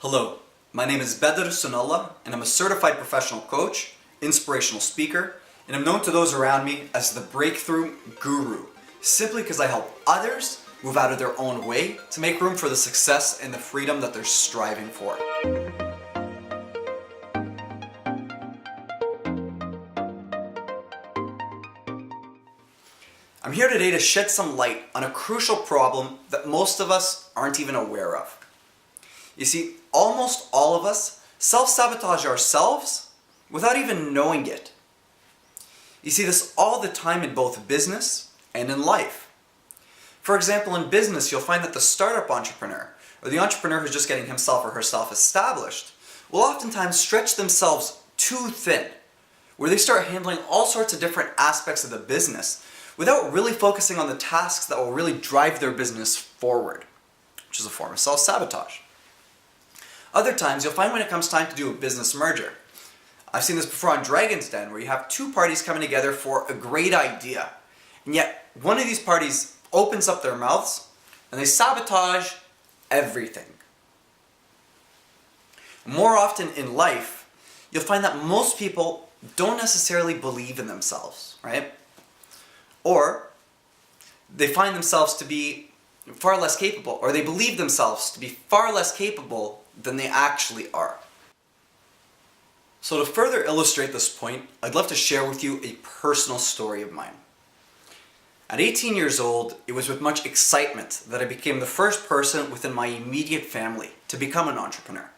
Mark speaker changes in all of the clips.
Speaker 1: Hello, my name is Bader Sunalla and I'm a certified professional coach, inspirational speaker, and I'm known to those around me as the breakthrough guru, simply because I help others move out of their own way to make room for the success and the freedom that they're striving for. I'm here today to shed some light on a crucial problem that most of us aren't even aware of. You see, almost all of us self-sabotage ourselves without even knowing it. You see this all the time in both business and in life. For example, in business, you'll find that the startup entrepreneur, or the entrepreneur who's just getting himself or herself established, will oftentimes stretch themselves too thin, where they start handling all sorts of different aspects of the business without really focusing on the tasks that will really drive their business forward, which is a form of self-sabotage. Other times, you'll find when it comes time to do a business merger. I've seen this before on Dragon's Den, where you have two parties coming together for a great idea. And yet, one of these parties opens up their mouths and they sabotage everything. More often in life, you'll find that most people don't necessarily believe in themselves, right? Or they find themselves to be far less capable, or they believe themselves to be far less capable than they actually are. So to further illustrate this point, I'd love to share with you a personal story of mine. At 18 years old, it was with much excitement that I became the first person within my immediate family to become an entrepreneur.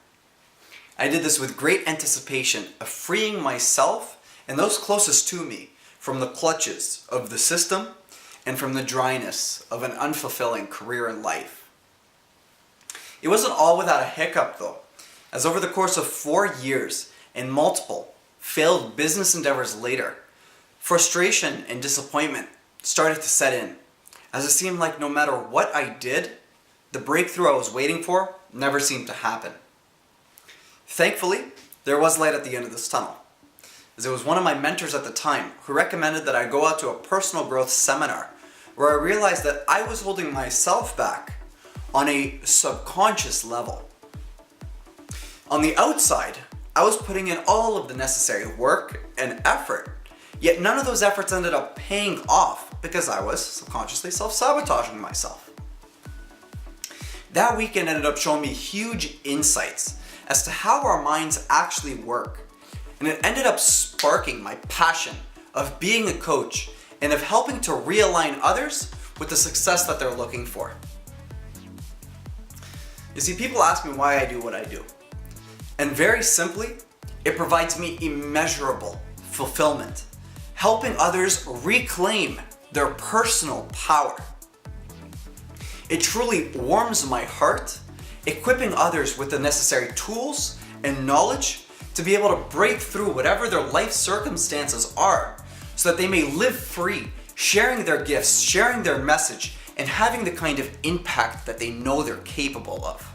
Speaker 1: I did this with great anticipation of freeing myself and those closest to me from the clutches of the system and from the dryness of an unfulfilling career in life. It wasn't all without a hiccup though, as over the course of 4 years and multiple failed business endeavors later, frustration and disappointment started to set in, as it seemed like no matter what I did, the breakthrough I was waiting for never seemed to happen. Thankfully, there was light at the end of this tunnel, as it was one of my mentors at the time who recommended that I go out to a personal growth seminar where I realized that I was holding myself back on a subconscious level. On the outside, I was putting in all of the necessary work and effort, yet none of those efforts ended up paying off because I was subconsciously self-sabotaging myself. That weekend ended up showing me huge insights as to how our minds actually work, and it ended up sparking my passion of being a coach and of helping to realign others with the success that they're looking for. You see, people ask me why I do what I do. And very simply, it provides me immeasurable fulfillment, helping others reclaim their personal power. It truly warms my heart, equipping others with the necessary tools and knowledge to be able to break through whatever their life circumstances are, so that they may live free, sharing their gifts, sharing their message, and having the kind of impact that they know they're capable of.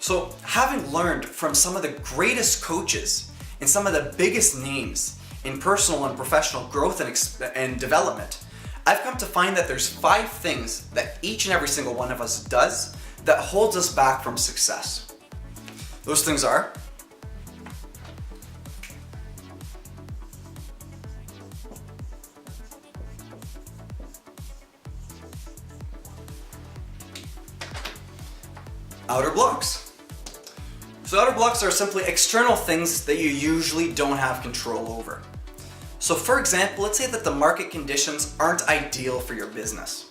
Speaker 1: So, having learned from some of the greatest coaches and some of the biggest names in personal and professional growth and development, I've come to find that there's 5 things that each and every single one of us does that holds us back from success. Those things are: outer blocks. So outer blocks are simply external things that you usually don't have control over. So for example, let's say that the market conditions aren't ideal for your business.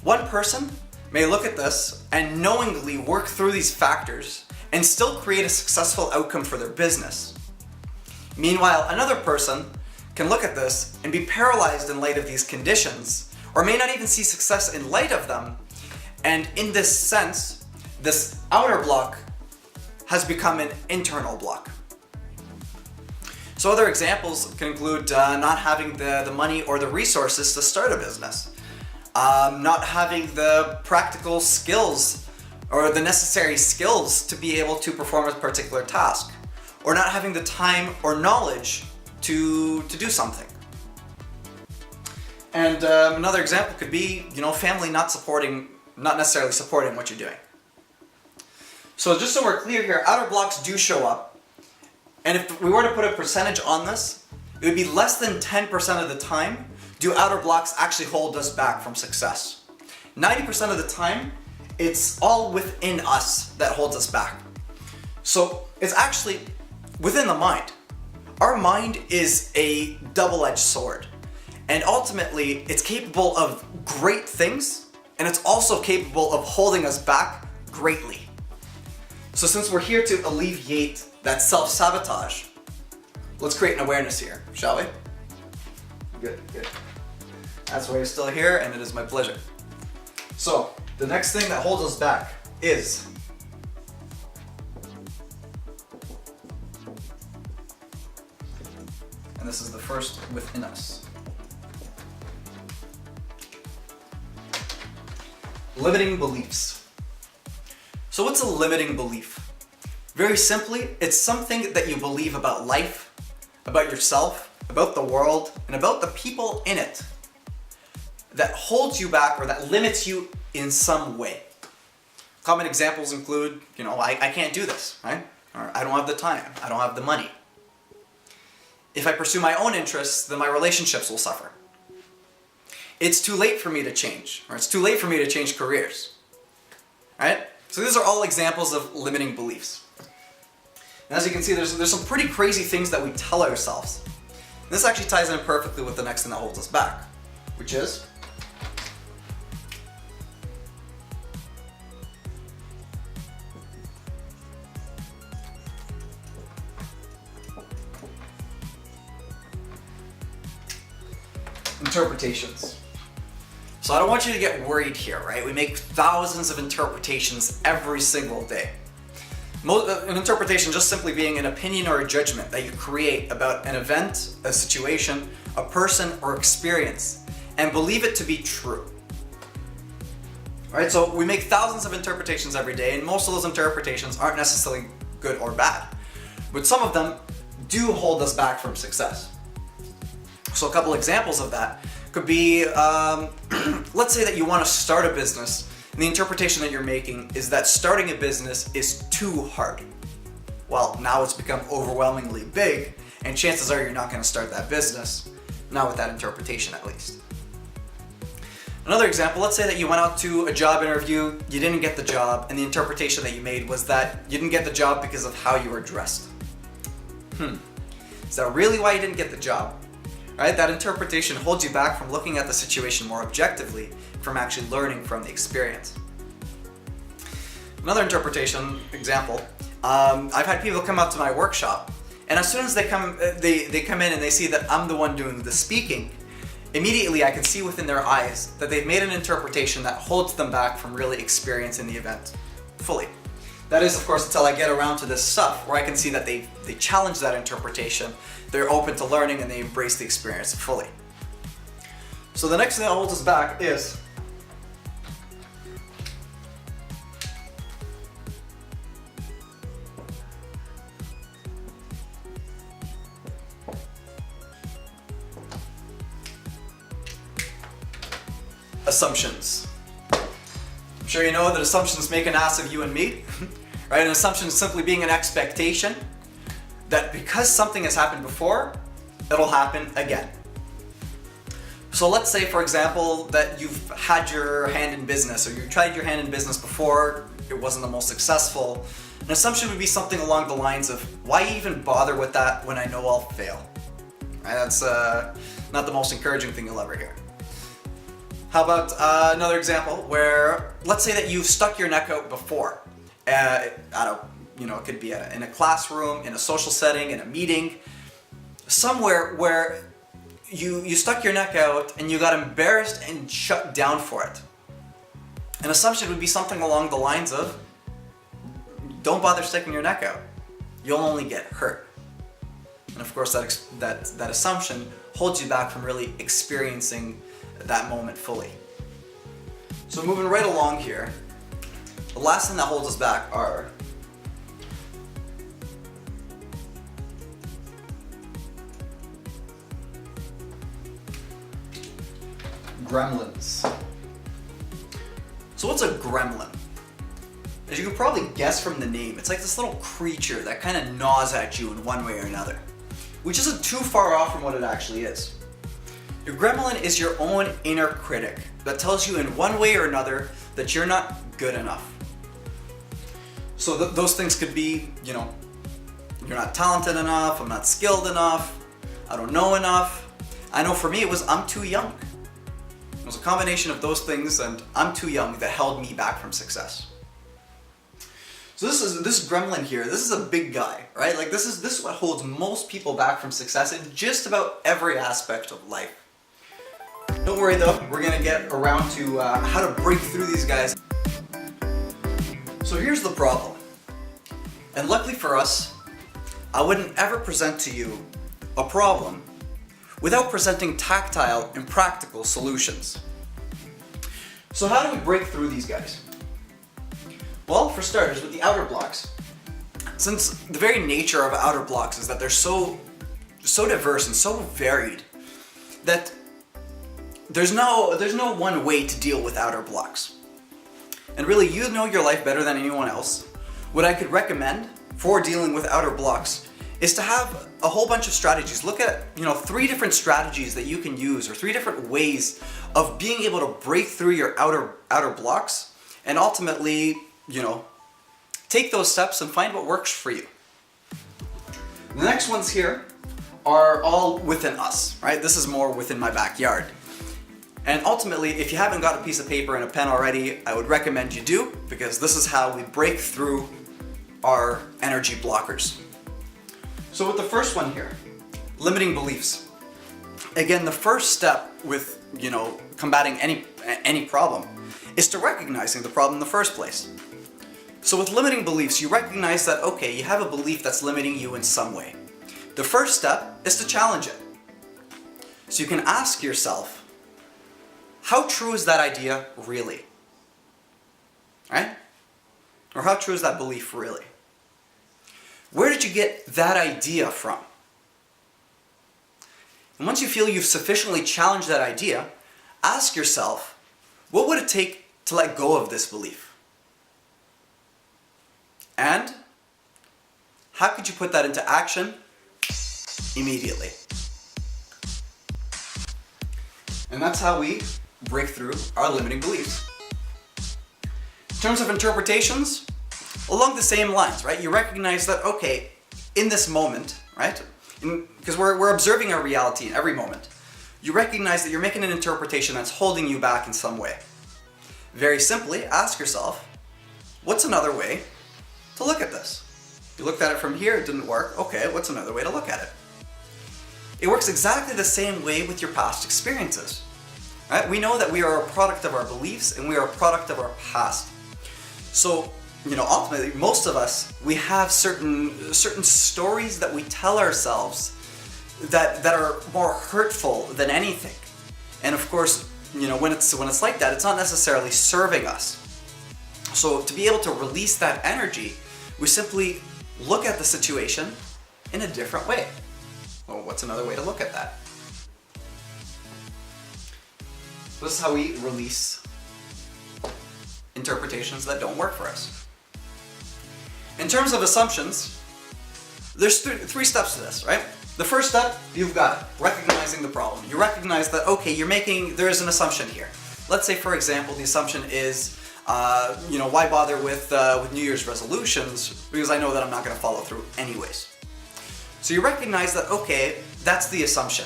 Speaker 1: One person may look at this and knowingly work through these factors and still create a successful outcome for their business. Meanwhile, another person can look at this and be paralyzed in light of these conditions, or may not even see success in light of them, and in this sense, this outer block has become an internal block. So other examples can include not having the money or the resources to start a business, not having the practical skills or the necessary skills to be able to perform a particular task, or not having the time or knowledge to do something. And another example could be, family not necessarily supporting what you're doing. So just so we're clear here, outer blocks do show up. And if we were to put a percentage on this, it would be less than 10% of the time do outer blocks actually hold us back from success. 90% of the time, it's all within us that holds us back. So it's actually within the mind. Our mind is a double-edged sword. And ultimately, it's capable of great things, and it's also capable of holding us back greatly. So since we're here to alleviate that self-sabotage, let's create an awareness here, shall we? Good, good. That's why you're still here, and it is my pleasure. So, the next thing that holds us back is and this is the first within us. Limiting beliefs. So what's a limiting belief? Very simply, it's something that you believe about life, about yourself, about the world, and about the people in it that holds you back or that limits you in some way. Common examples include, I can't do this, right? Or I don't have the time, I don't have the money. If I pursue my own interests, then my relationships will suffer. It's too late for me to change, or it's too late for me to change careers, right? So these are all examples of limiting beliefs. And as you can see, there's some pretty crazy things that we tell ourselves. And this actually ties in perfectly with the next thing that holds us back, which is interpretations. So I don't want you to get worried here, right? We make thousands of interpretations every single day. An interpretation just simply being an opinion or a judgment that you create about an event, a situation, a person, or experience, and believe it to be true. Right? So we make thousands of interpretations every day, and most of those interpretations aren't necessarily good or bad. But some of them do hold us back from success. So a couple examples of that could be, let's say that you want to start a business, and the interpretation that you're making is that starting a business is too hard. Well, now it's become overwhelmingly big, and chances are you're not going to start that business, not with that interpretation at least. Another example, let's say that you went out to a job interview, you didn't get the job, and the interpretation that you made was that you didn't get the job because of how you were dressed. Is that really why you didn't get the job? Right? That interpretation holds you back from looking at the situation more objectively, from actually learning from the experience. Another interpretation example, I've had people come up to my workshop, and as soon as they come in and they see that I'm the one doing the speaking, immediately I can see within their eyes that they've made an interpretation that holds them back from really experiencing the event fully. That is, of course, until I get around to this stuff where I can see that they challenge that interpretation, they're open to learning, and they embrace the experience fully. So the next thing that holds us back is assumptions. I'm sure you know that assumptions make an ass of you and me, right? An assumption is simply being an expectation that because something has happened before, it'll happen again. So let's say, for example, that you've had your hand in business, or you tried your hand in business before, it wasn't the most successful. An assumption would be something along the lines of, why even bother with that when I know I'll fail? Right? That's not the most encouraging thing you'll ever hear. How about another example where, let's say that you've stuck your neck out before. It could be in a classroom, in a social setting, in a meeting, somewhere where you stuck your neck out and you got embarrassed and shut down for it. An assumption would be something along the lines of, don't bother sticking your neck out. You'll only get hurt. And of course that assumption holds you back from really experiencing that moment fully. So moving right along here, the last thing that holds us back are gremlins. So what's a gremlin? as you can probably guess from the name, it's like this little creature that kind of gnaws at you in one way or another, which isn't too far off from what it actually is. Your gremlin is your own inner critic that tells you in one way or another that you're not good enough. So those things could be, you know, you're not talented enough, I'm not skilled enough, I don't know enough. I know for me it was I'm too young. It was a combination of those things and I'm too young that held me back from success. So this gremlin here, this is a big guy, right? Like this is what holds most people back from success in just about every aspect of life. Don't worry though, we're gonna get around to how to break through these guys. So here's the problem. And luckily for us, I wouldn't ever present to you a problem without presenting tactile and practical solutions. So how do we break through these guys? Well, for starters, with the outer blocks. Since the very nature of outer blocks is that they're so diverse and so varied that there's no one way to deal with outer blocks. And really, you know your life better than anyone else. What I could recommend for dealing with outer blocks is to have a whole bunch of strategies. Look at, 3 different strategies that you can use, or 3 different ways of being able to break through your outer blocks and ultimately, take those steps and find what works for you. The next ones here are all within us, right? This is more within my backyard. And ultimately, if you haven't got a piece of paper and a pen already, I would recommend you do, because this is how we break through our energy blockers. So with the first one here, limiting beliefs. Again, the first step with, combating any problem is to recognizing the problem in the first place. So with limiting beliefs, you recognize that, okay, you have a belief that's limiting you in some way. The first step is to challenge it. So you can ask yourself, how true is that idea really? Right? Or how true is that belief really? Where did you get that idea from? And once you feel you've sufficiently challenged that idea, ask yourself, what would it take to let go of this belief? And how could you put that into action immediately? And that's how we break through our limiting beliefs. In terms of interpretations, along the same lines, right? You recognize that, okay, in this moment, right? Because we're observing our reality in every moment. You recognize that you're making an interpretation that's holding you back in some way. Very simply, ask yourself, what's another way to look at this? You looked at it from here, it didn't work. Okay, what's another way to look at it? It works exactly the same way with your past experiences. Right? We know that we are a product of our beliefs and we are a product of our past. So, ultimately, most of us, we have certain stories that we tell ourselves that are more hurtful than anything. And of course, when it's like that, it's not necessarily serving us. So to be able to release that energy, we simply look at the situation in a different way. Well, what's another way to look at that? This is how we release interpretations that don't work for us. In terms of assumptions, there's 3 steps to this, right? The first step, you've got it, recognizing the problem. You recognize that, okay, there is an assumption here. Let's say, for example, the assumption is, why bother with New Year's resolutions, because I know that I'm not going to follow through anyways. So you recognize that, okay, that's the assumption.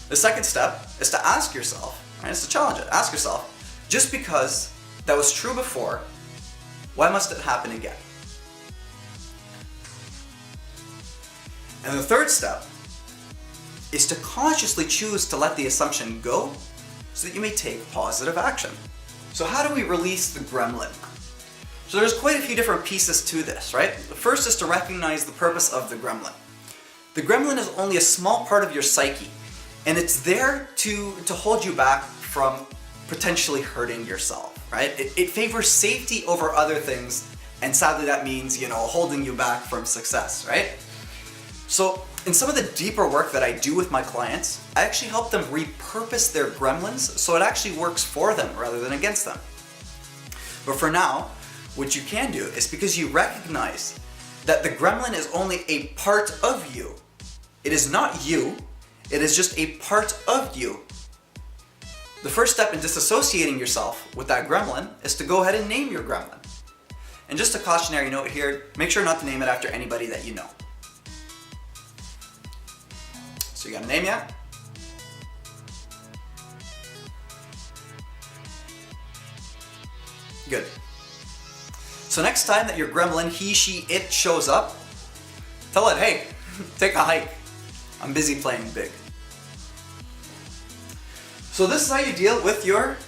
Speaker 1: The second step is to ask yourself, right, is to challenge it. Ask yourself, just because that was true before, why must it happen again? And the third step is to consciously choose to let the assumption go so that you may take positive action. So how do we release the gremlin? So there's quite a few different pieces to this, right? The first is to recognize the purpose of the gremlin. The gremlin is only a small part of your psyche, and it's there to hold you back from potentially hurting yourself, right? It favors safety over other things, and sadly that means, holding you back from success, right? So in some of the deeper work that I do with my clients, I actually help them repurpose their gremlins so it actually works for them rather than against them. But for now, what you can do is, because you recognize that the gremlin is only a part of you. It is not you, it is just a part of you. The first step in disassociating yourself with that gremlin is to go ahead and name your gremlin. And just a cautionary note here, make sure not to name it after anybody that you know. So you got a name yet? Good. So next time that your gremlin, he, she, it shows up, tell it, hey, take a hike. I'm busy playing big. So this is how you deal with your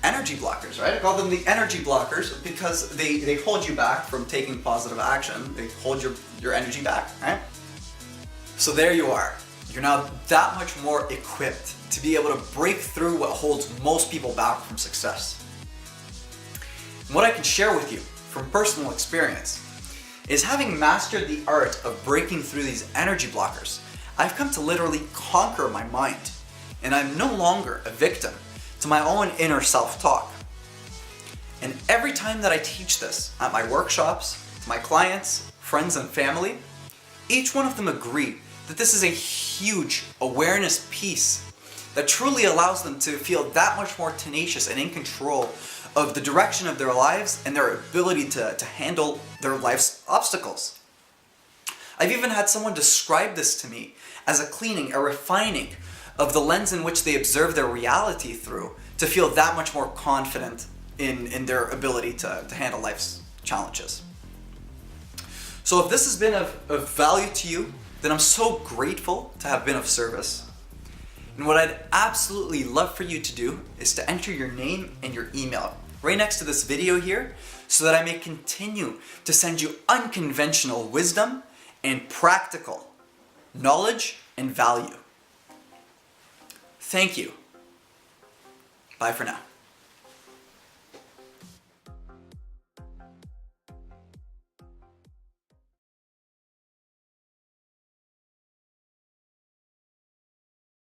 Speaker 1: energy blockers, right? I call them the energy blockers because they hold you back from taking positive action. They hold your energy back, right? So there you are. You're now that much more equipped to be able to break through what holds most people back from success. And what I can share with you from personal experience is, having mastered the art of breaking through these energy blockers, I've come to literally conquer my mind, and I'm no longer a victim to my own inner self-talk. And every time that I teach this at my workshops, to my clients, friends and family, each one of them agree that this is a huge awareness piece that truly allows them to feel that much more tenacious and in control of the direction of their lives and their ability to handle their life's obstacles. I've even had someone describe this to me as a cleaning, a refining of the lens in which they observe their reality through, to feel that much more confident in their ability to handle life's challenges. So if this has been of value to you, then I'm so grateful to have been of service. And what I'd absolutely love for you to do is to enter your name and your email right next to this video here, so that I may continue to send you unconventional wisdom and practical knowledge and value. Thank you. Bye for now.